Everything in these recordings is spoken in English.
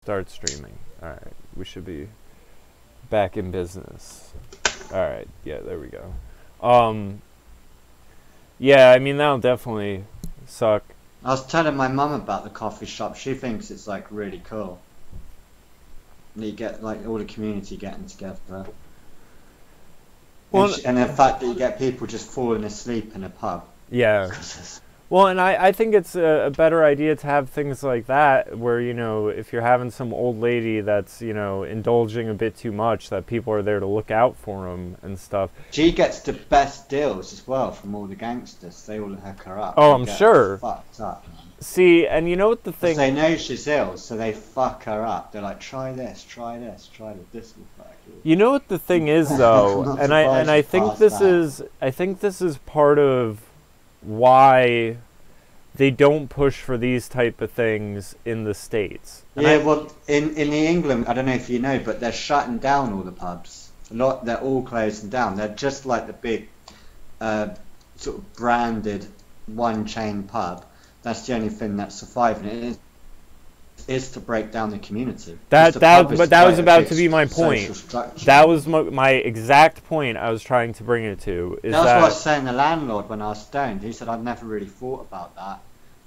Start streaming. Alright, we should be back in business. Alright, yeah, there we go. Yeah, I mean, that'll definitely suck. I was telling my mum about the coffee shop. She thinks it's like really cool. You get like all the community getting together. Well, and the fact that you get people just falling asleep in a pub. Yeah. Well, and I think it's a better idea to have things like that where, you know, if you're having some old lady that's, you know, indulging a bit too much, that people are there to look out for them and stuff. She gets the best deals as well from all the gangsters. They all hook her up. Oh, I'm sure. Fucked up, man. See, and you know what the thing... They know she's ill, so they fuck her up. They're like, try this, try this, try this. This will fuck you. You know what the thing is, though, and I think this is part of why they don't push for these type of things in the States. And well, in England, I don't know if you know, but they're shutting down all the pubs. They're all closing down. They're just like the big, sort of branded one chain pub. That's the only thing that's surviving. It is to break down the community. But that was about to be my point. That was my exact point I was trying to bring it to. That's what I was saying to the landlord when I was stoned. He said, I've never really thought about that.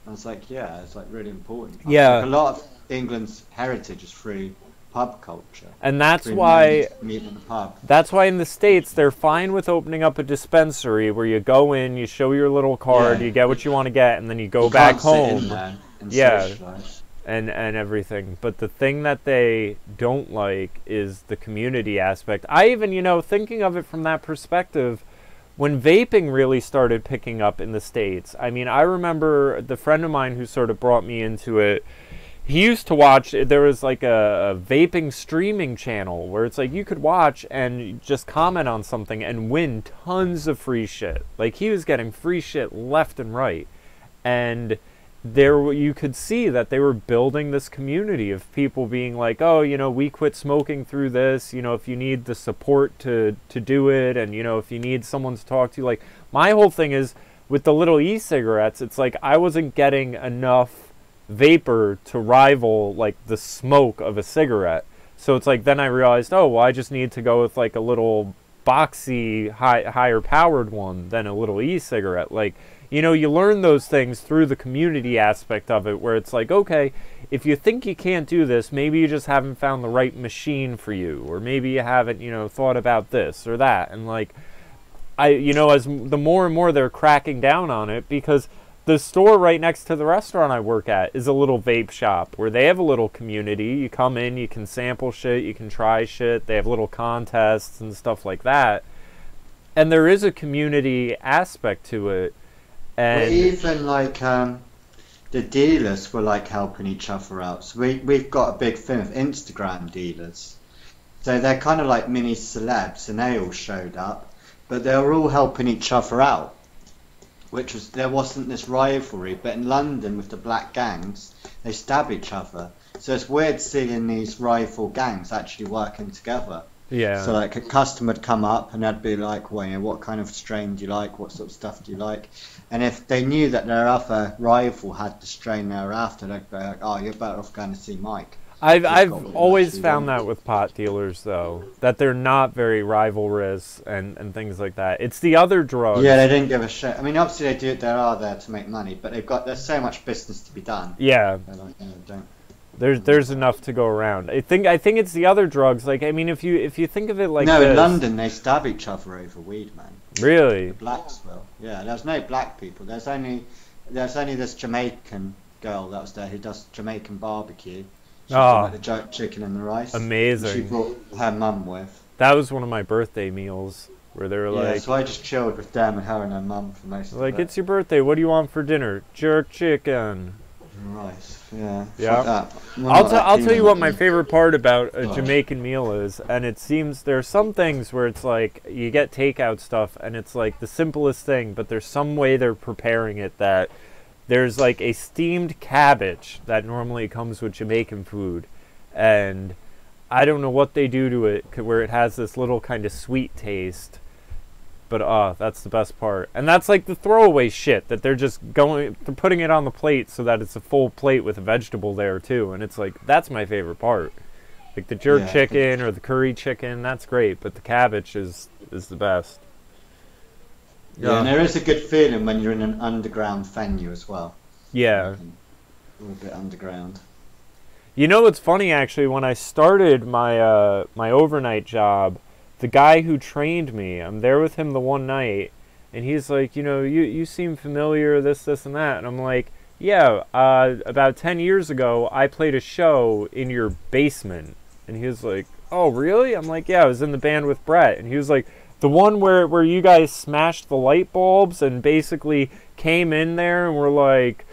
I was like, yeah, it's like really important. Yeah. Like, a lot of England's heritage is through pub culture. And that's why meeting in the pub. That's why in the States they're fine with opening up a dispensary where you go in, you show your little card, you get what you want to get, and then you go back home. And everything. But the thing that they don't like is the community aspect. I even, you know, thinking of it from that perspective, when vaping really started picking up in the States, I mean, I remember the friend of mine who sort of brought me into it, he used to watch, there was like a vaping streaming channel where it's like you could watch and just comment on something and win tons of free shit. Like he was getting free shit left and right. And there you could see that they were building this community of people being like, oh, you know, we quit smoking through this, you know, if you need the support to do it, and, you know, if you need someone to talk to. Like, my whole thing is, with the little e-cigarettes, it's like I wasn't getting enough vapor to rival, like, the smoke of a cigarette. So it's like, then I realized, oh, well, I just need to go with, like, a little boxy, higher powered one than a little e-cigarette. Like, you know, you learn those things through the community aspect of it, where it's like, okay, if you think you can't do this, maybe you just haven't found the right machine for you, or maybe you haven't, you know, thought about this or that. And like, you know, as the more and more they're cracking down on it, because the store right next to the restaurant I work at is a little vape shop where they have a little community. You come in, you can sample shit, you can try shit. They have little contests and stuff like that. And there is a community aspect to it. And even like the dealers were like helping each other out. So we've got a big thing of Instagram dealers. So they're kind of like mini celebs, and they all showed up, but they were all helping each other out. Which was, there wasn't this rivalry, but in London with the black gangs, they stab each other. So it's weird seeing these rival gangs actually working together. Yeah. So like a customer would come up and they'd be like, well, you know, what kind of strain do you like? What sort of stuff do you like? And if they knew that their other rival had the strain they were after, they'd be like, oh, you're better off going to see Mike. I've always found that with pot dealers, though, that they're not very rivalrous and things like that. It's the other drugs. Yeah, they didn't give a shit. I mean, obviously they are there to make money, but there's so much business to be done. Yeah. They're like, don't. There's enough to go around. I think it's the other drugs. Like, I mean, if you think of it like no, this, in London they stab each other over weed, man. Really? The blacks will. Yeah, there's no black people. There's only this Jamaican girl that was there who does Jamaican barbecue. She like the jerk chicken and the rice. Amazing. She brought her mum with. That was one of my birthday meals where they were like. So I just chilled with them and her and her mum for most of it. Like, it's your birthday. What do you want for dinner? Jerk chicken. Rice. Yeah. Yeah. I'll tell you what my favorite part about a Jamaican meal is, and it seems there are some things where it's like you get takeout stuff and it's like the simplest thing, but there's some way they're preparing it that there's like a steamed cabbage that normally comes with Jamaican food, and I don't know what they do to it where it has this little kind of sweet taste, But that's the best part. And that's like the throwaway shit that they're putting it on the plate so that it's a full plate with a vegetable there too. And it's like, that's my favorite part. Like the jerk chicken or the curry chicken, that's great. But the cabbage is the best. Yeah, and there is a good feeling when you're in an underground venue as well. Yeah. A little bit underground. You know what's funny, actually, when I started my my overnight job, the guy who trained me, I'm there with him the one night, and he's like, you know, you seem familiar, this, and that. And I'm like, yeah, about 10 years ago, I played a show in your basement. And he was like, oh, really? I'm like, yeah, I was in the band with Brett. And he was like, the one where you guys smashed the light bulbs and basically came in there and were like,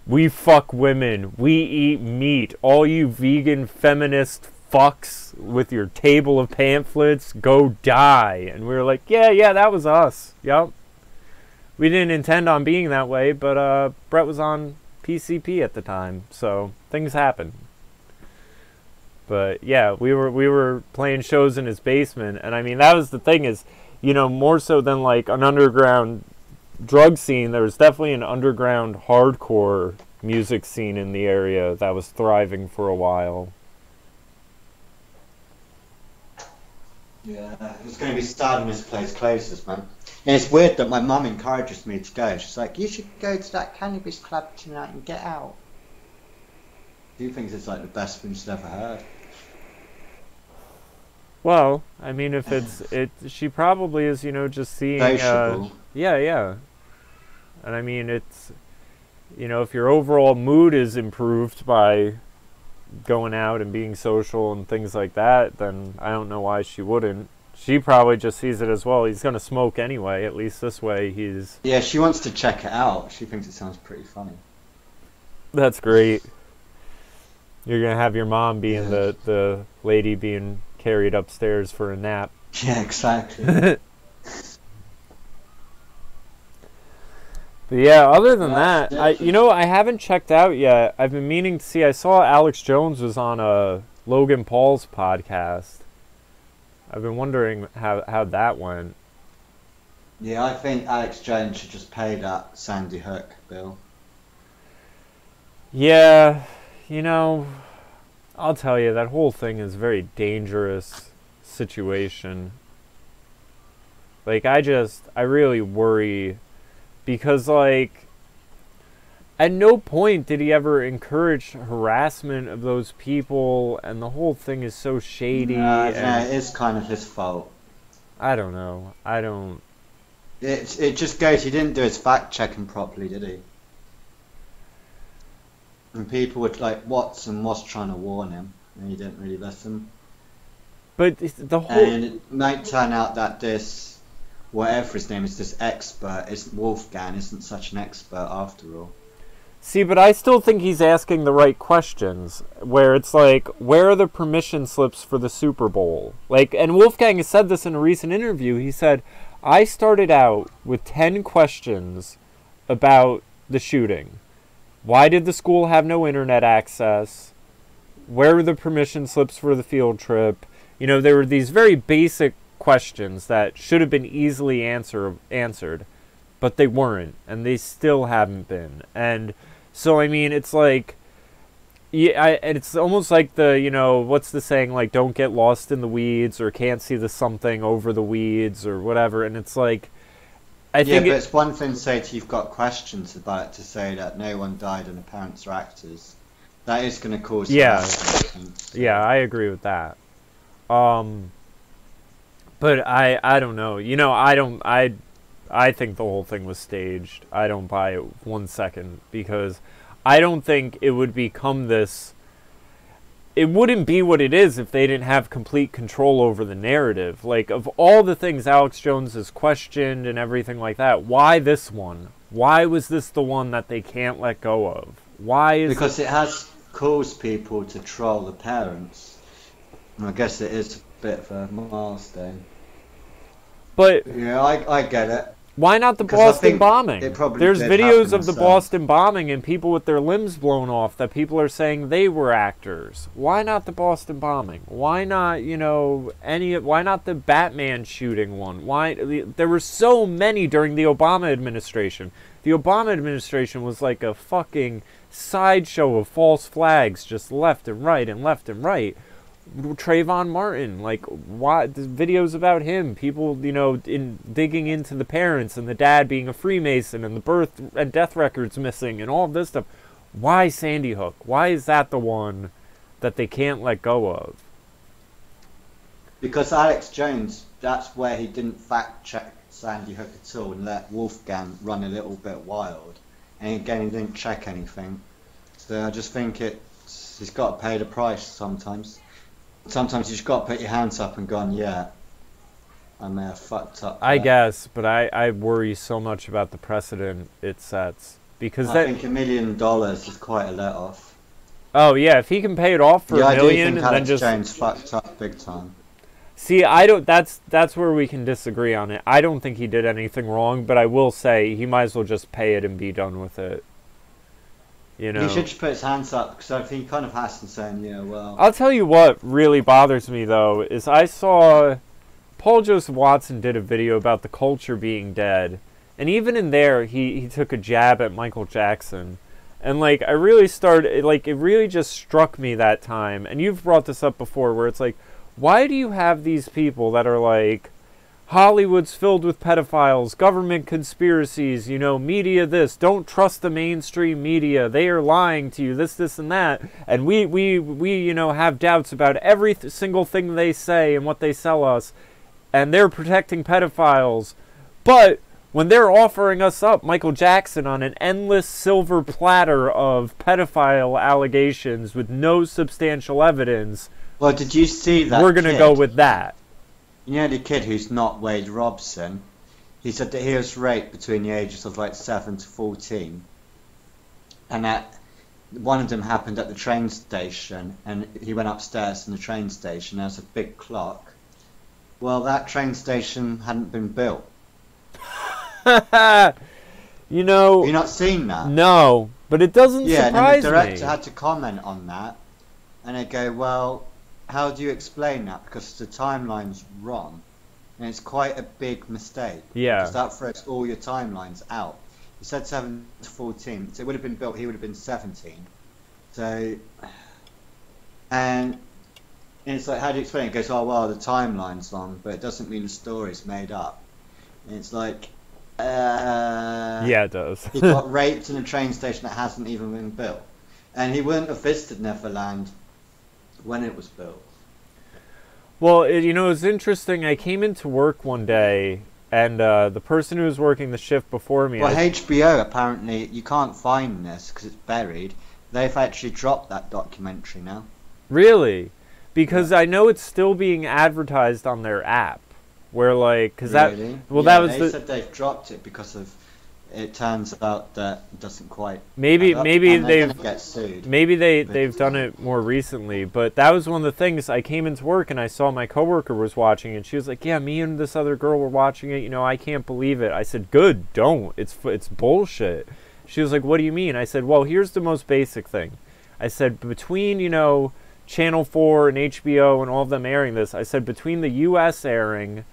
we fuck women, we eat meat, all you vegan feminist fucks with your table of pamphlets, go die. And we were like, yeah, that was us. Yep. We didn't intend on being that way, but Brett was on PCP at the time, so things happen. But yeah, we were playing shows in his basement, and I mean, that was the thing is, you know, more so than like an underground drug scene, there was definitely an underground hardcore music scene in the area that was thriving for a while. Yeah, it's going to be sad when this place closes, man. And it's weird that my mum encourages me to go. She's like, you should go to that cannabis club tonight and get out. She thinks it's like the best thing she's ever heard. Well, I mean, if she probably is, you know, just seeing, yeah. And I mean, it's, you know, if your overall mood is improved by going out and being social and things like that, then I don't know why she wouldn't. She probably just sees it as well. He's going to smoke anyway, at least this way he's... Yeah, she wants to check it out. She thinks it sounds pretty funny. That's great. You're going to have your mom being the lady being carried upstairs for a nap. Yeah, exactly. But yeah, other than that, I haven't checked out yet. I've been meaning to see. I saw Alex Jones was on Logan Paul's podcast. I've been wondering how that went. Yeah, I think Alex Jones should just pay that Sandy Hook bill. Yeah, you know, I'll tell you, that whole thing is a very dangerous situation. Like, I really worry, because, like, at no point did he ever encourage harassment of those people, and the whole thing is so shady. Yeah, it is kind of his fault. I don't know. It just goes, he didn't do his fact-checking properly, did he? And people were like, Watson was trying to warn him, and he didn't really listen. But the whole... And it might turn out that this, whatever his name is, this expert, Wolfgang isn't such an expert after all. See, but I still think he's asking the right questions, where it's like, where are the permission slips for the Super Bowl? Like, and Wolfgang has said this in a recent interview. He said, I started out with 10 questions about the shooting. Why did the school have no internet access? Where were the permission slips for the field trip? You know, there were these very basic questions that should have been easily answered, but they weren't, and they still haven't been. And so, I mean, it's like, it's almost like the, you know, what's the saying, like, don't get lost in the weeds, or can't see the something over the weeds, or whatever. And it's like, I think but it's one thing to say you've got questions about it, to say that no one died and the parents are actors. That is going to cause... Yeah, I agree with that. But I don't know. You know, I think the whole thing was staged. I don't buy it 1 second, because I don't think it would become this... It wouldn't be what it is if they didn't have complete control over the narrative. Like, of all the things Alex Jones has questioned and everything like that, why this one? Why was this the one that they can't let go of? Why is... Because it has caused people to troll the parents. And I guess it is a bit of a milestone. But... Yeah, I get it. Why not the Boston bombing? There's videos of the Boston bombing and people with their limbs blown off that people are saying they were actors. Why not the Boston bombing? Why not, you know, why not the Batman shooting one? Why there were so many during the Obama administration. The Obama administration was like a fucking sideshow of false flags, just left and right and left and right. Trayvon Martin, like, why the videos about him, people, you know, digging into the parents and the dad being a Freemason and the birth and death records missing and all of this stuff. Why Sandy Hook? Why is that the one that they can't let go of? Because Alex Jones, that's where he didn't fact check Sandy Hook at all and let Wolfgang run a little bit wild. And again, he didn't check anything. So I just think he's got to pay the price sometimes. Sometimes you just got to put your hands up and gone, yeah, I may have fucked up. I guess, but I worry so much about the precedent it sets. Because I think $1 million is quite a let off. Oh yeah, if he can pay it off for $1 million, and then just Jones fucked up big time. See, I don't. That's where we can disagree on it. I don't think he did anything wrong, but I will say he might as well just pay it and be done with it. You know, he should just put his hands up, because if he kind of has to say, yeah, well. I'll tell you what really bothers me though is I saw Paul Joseph Watson did a video about the culture being dead, and even in there he took a jab at Michael Jackson, and like I really started like it really just struck me that time, and you've brought this up before where it's like, why do you have these people that are like, Hollywood's filled with pedophiles, government conspiracies, you know, media this, don't trust the mainstream media, they are lying to you, this, and that, and we you know, have doubts about every single thing they say and what they sell us, and they're protecting pedophiles, but when they're offering us up Michael Jackson on an endless silver platter of pedophile allegations with no substantial evidence, well, did you see that we're going to go with that. You know the kid who's not Wade Robson? He said that he was raped between the ages of like 7 to 14. And that one of them happened at the train station, and he went upstairs in the train station, there was a big clock. Well, that train station hadn't been built. You know... Have you not seen that? No, but it doesn't surprise me. Yeah, and the director had to comment on that, and they go, well, how do you explain that? Because the timeline's wrong, and it's quite a big mistake. Yeah. Because that throws all your timelines out. He said 7 to 14, so it would have been built, he would have been 17. So, and it's like, how do you explain it? It goes, oh, well, the timeline's wrong, but it doesn't mean the story's made up. And it's like, yeah, it does. He got raped in a train station that hasn't even been built. And he wouldn't have visited Neverland when it was built. Well, you know, it's interesting. I came into work one day, and the person who was working the shift before me... Well, HBO, apparently, you can't find this because it's buried. They've actually dropped that documentary now. Really? Because I know it's still being advertised on their app. Where, like... Cause really? That, well, yeah, that was they said they've dropped it because of... It turns out that it doesn't quite... Maybe they've get sued. Maybe they've done it more recently, but that was one of the things. I came into work and I saw my coworker was watching, and she was like, "Yeah, me and this other girl were watching it. You know, I can't believe it." I said, "Good, don't. It's bullshit." She was like, "What do you mean?" I said, "Well, here's the most basic thing." I said, between, you know, Channel 4 and HBO and all of them airing this, I said between the U.S. airing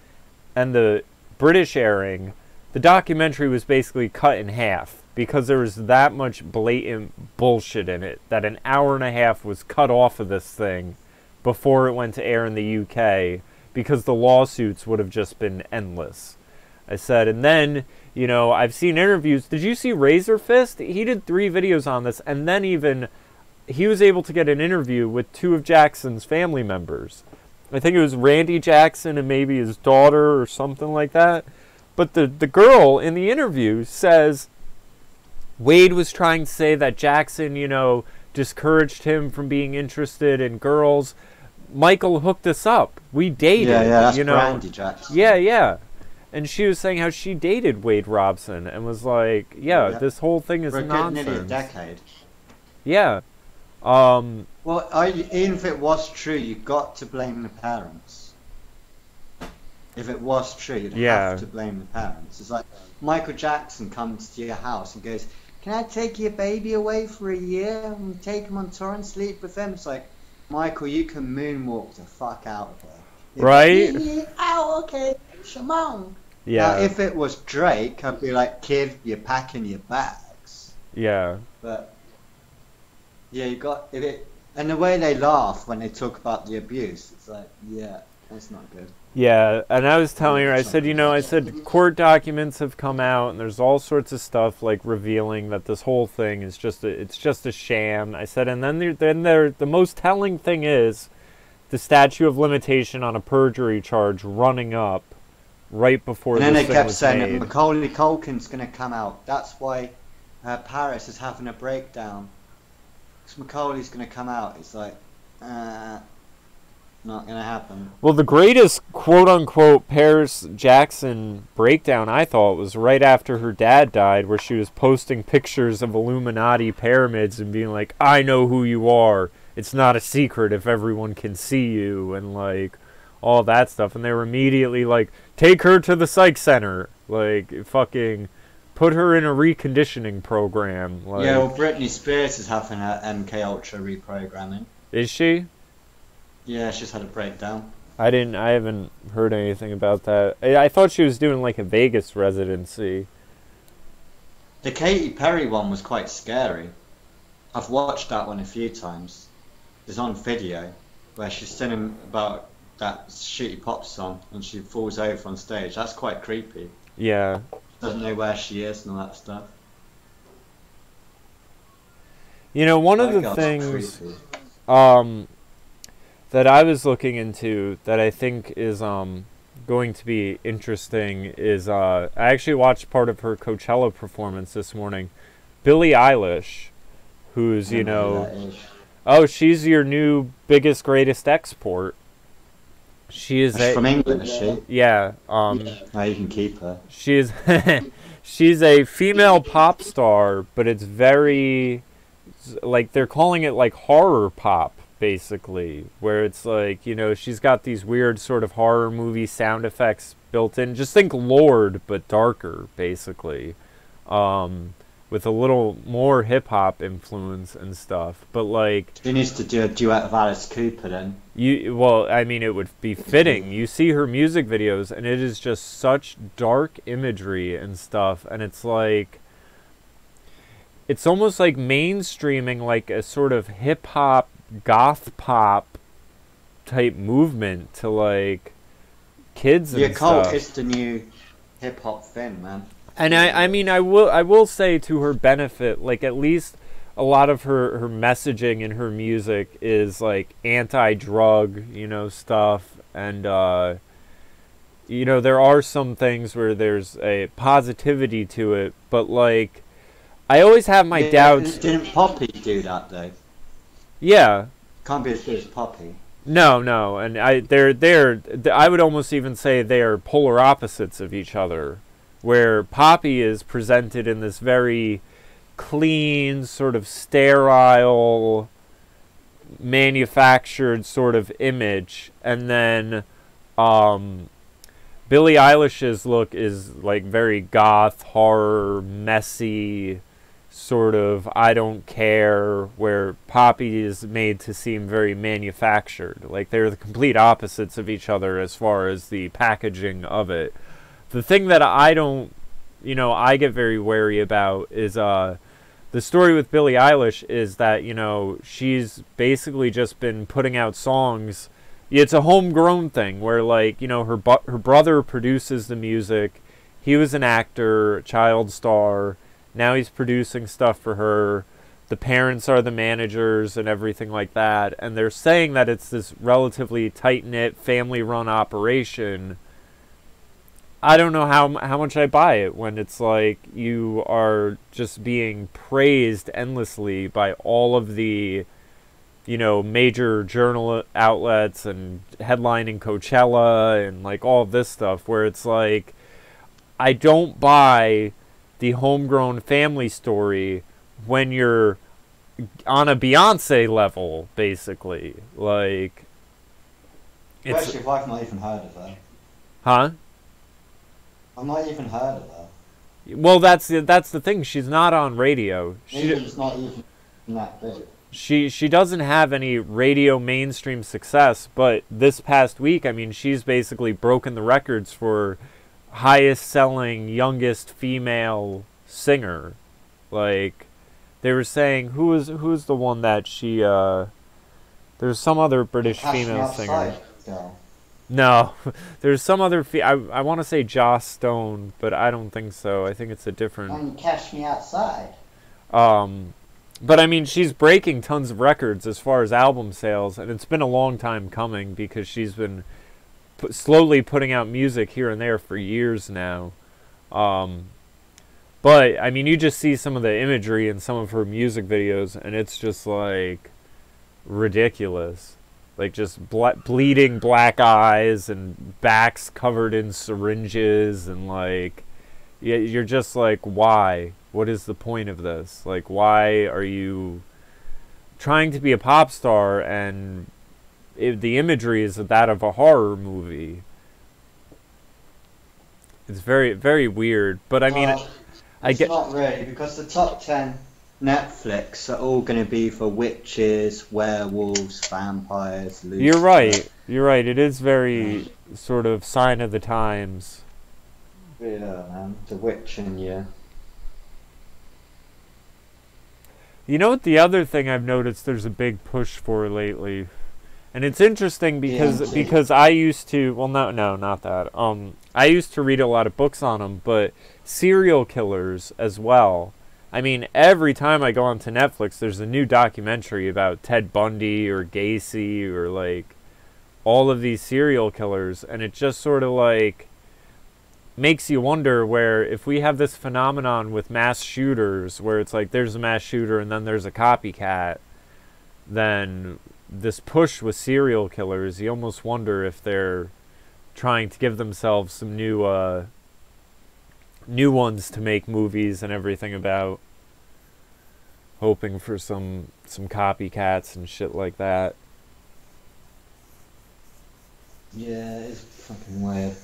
and the British airing, the documentary was basically cut in half because there was that much blatant bullshit in it that an hour and a half was cut off of this thing before it went to air in the UK because the lawsuits would have just been endless. I said, and then, you know, I've seen interviews. Did you see Razor Fist? He did 3 videos on this, and then even he was able to get an interview with 2 of Jackson's family members. I think it was Randy Jackson and maybe his daughter or something like that. But the girl in the interview says Wade was trying to say that Jackson, you know, discouraged him from being interested in girls. Michael hooked us up. We dated. Yeah, that's you know. Randy Jackson. Yeah. And she was saying how she dated Wade Robson and was like, yeah. This whole thing is nonsense. Nearly a decade. Yeah. Well, even if it was true, you got to blame the parents. If it was true, you'd have to blame the parents. It's like Michael Jackson comes to your house and goes, "Can I take your baby away for a year and take him on tour and sleep with him?" It's like, Michael, you can moonwalk the fuck out of here. Right? Oh, okay, Shimon. Yeah. Now, if it was Drake, I'd be like, "Kid, you're packing your bags." Yeah. But yeah, you got it, and the way they laugh when they talk about the abuse, it's like, yeah, that's not good. Yeah, and I was telling her, I said, you know, I said court documents have come out, and there's all sorts of stuff like revealing that this whole thing is it's just a sham. I said, and then the most telling thing is the statute of limitation on a perjury charge running up right before this thing was made. And then they kept saying that Macaulay Culkin's going to come out. That's why Paris is having a breakdown. Because Macaulay's going to come out. It's like, not going to happen. Well, the greatest quote-unquote Paris Jackson breakdown, I thought, was right after her dad died, where she was posting pictures of Illuminati pyramids and being like, "I know who you are. It's not a secret if everyone can see you," and like all that stuff. And they were immediately like, "Take her to the psych center. Like, fucking put her in a reconditioning program." Like, yeah, well, Britney Spears is having her MK Ultra reprogramming. Is she? Yeah, she's had a breakdown. I haven't heard anything about that. I thought she was doing like a Vegas residency. The Katy Perry one was quite scary. I've watched that one a few times. It's on video, where she's singing about that shitty pop song and she falls over on stage. That's quite creepy. Yeah. Doesn't know where she is and all that stuff. You know, one of the things that I was looking into that I think is going to be interesting is I actually watched part of her Coachella performance this morning. Billie Eilish, who's, you know, she's your new biggest, greatest export. She's from England, is she? Yeah. Now you can keep her. She's she's a female pop star, but it's very, like, they're calling it like horror pop, basically, where it's like, you know, she's got these weird sort of horror movie sound effects built in. Just think Lorde, but darker, basically, with a little more hip-hop influence and stuff. But like, she needs to do a duet with Alice Cooper then. Well, I mean, it would be fitting. You see her music videos, and it is just such dark imagery and stuff, and it's like, it's almost like mainstreaming like a sort of hip-hop goth pop type movement to like kids and stuff. Cult is the new hip hop thing, man. And I mean, I will say, to her benefit, like, at least a lot of her messaging in her music is like anti-drug, you know, stuff, and you know, there are some things where there's a positivity to it, but like, I always have my doubts. Didn't Poppy do that though? Yeah. Can't be as good as Poppy. No, and I would almost even say they are polar opposites of each other, where Poppy is presented in this very clean, sort of sterile, manufactured sort of image, and then Billie Eilish's look is like very goth, horror, messy, sort of I don't care, where Poppy is made to seem very manufactured. Like, they're the complete opposites of each other as far as the packaging of it. The thing that I get very wary about is the story with Billie Eilish is that, you know, she's basically just been putting out songs. It's a homegrown thing where, like, you know, her brother produces the music. He was an actor, child star. Now he's producing stuff for her. The parents are the managers and everything like that. And they're saying that it's this relatively tight-knit, family-run operation. I don't know how much I buy it when it's like you are just being praised endlessly by all of the, you know, major journal outlets and headlining Coachella and like all of this stuff, where it's like, I don't buy the homegrown family story when you're on a Beyonce level, basically. Like, especially if I've not even heard of her. Huh? I've not even heard of her. Well, that's the thing. She's not on radio. She's not even that big. She doesn't have any radio mainstream success, but this past week, I mean, she's basically broken the records for highest selling youngest female singer. Like, they were saying, who's the one that she there's some other British female singer. No, there's some other I want to say Joss Stone, but I don't think so. I think it's a different. Cash Me Outside. But I mean, she's breaking tons of records as far as album sales, and it's been a long time coming because she's been slowly putting out music here and there for years now. But I mean, you just see some of the imagery in some of her music videos, and it's just like ridiculous. Like just bleeding black eyes and backs covered in syringes, and like, yeah, you're just like, why? What is the point of this? Like, why are you trying to be a pop star and the imagery is that of a horror movie? It's very, very weird. But I mean, it's not really, because the top 10 Netflix are all going to be for witches, werewolves, vampires, Lucifer. You're right. You're right. It is very sort of sign of the times. Yeah, man. The witch in you. You know what? The other thing I've noticed there's a big push for lately, and it's interesting because I used to, well, no, not that. I used to read a lot of books on them, but serial killers as well. I mean, every time I go onto Netflix, there's a new documentary about Ted Bundy or Gacy or like all of these serial killers, and it just sort of like makes you wonder where if we have this phenomenon with mass shooters where it's like there's a mass shooter and then there's a copycat, then this push with serial killers, you almost wonder if they're trying to give themselves some new ones to make movies and everything about, hoping for some copycats and shit like that. Yeah, it's fucking weird.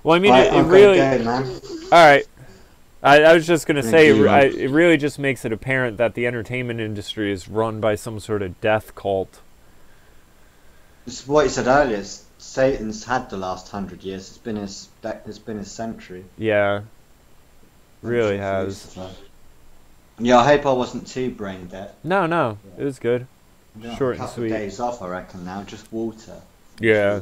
Well, I mean, it really... Alright. I was just going to say, it really just makes it apparent that the entertainment industry is run by some sort of death cult. It's what you said earlier. Satan's had the last 100 years. It's been his century. Yeah. Really has. Yeah, I hope I wasn't too brain dead. No, yeah. It was good. Yeah, short and sweet. A couple days off, I reckon now. Just water. Yeah.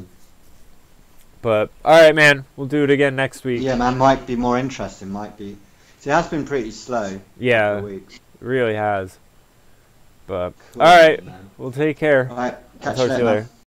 But, alright, man. We'll do it again next week. Yeah, man. Might be more interesting. Might be. See, it has been pretty slow. Yeah. It really has. But, cool, alright. We'll take care. Alright. Catch you later.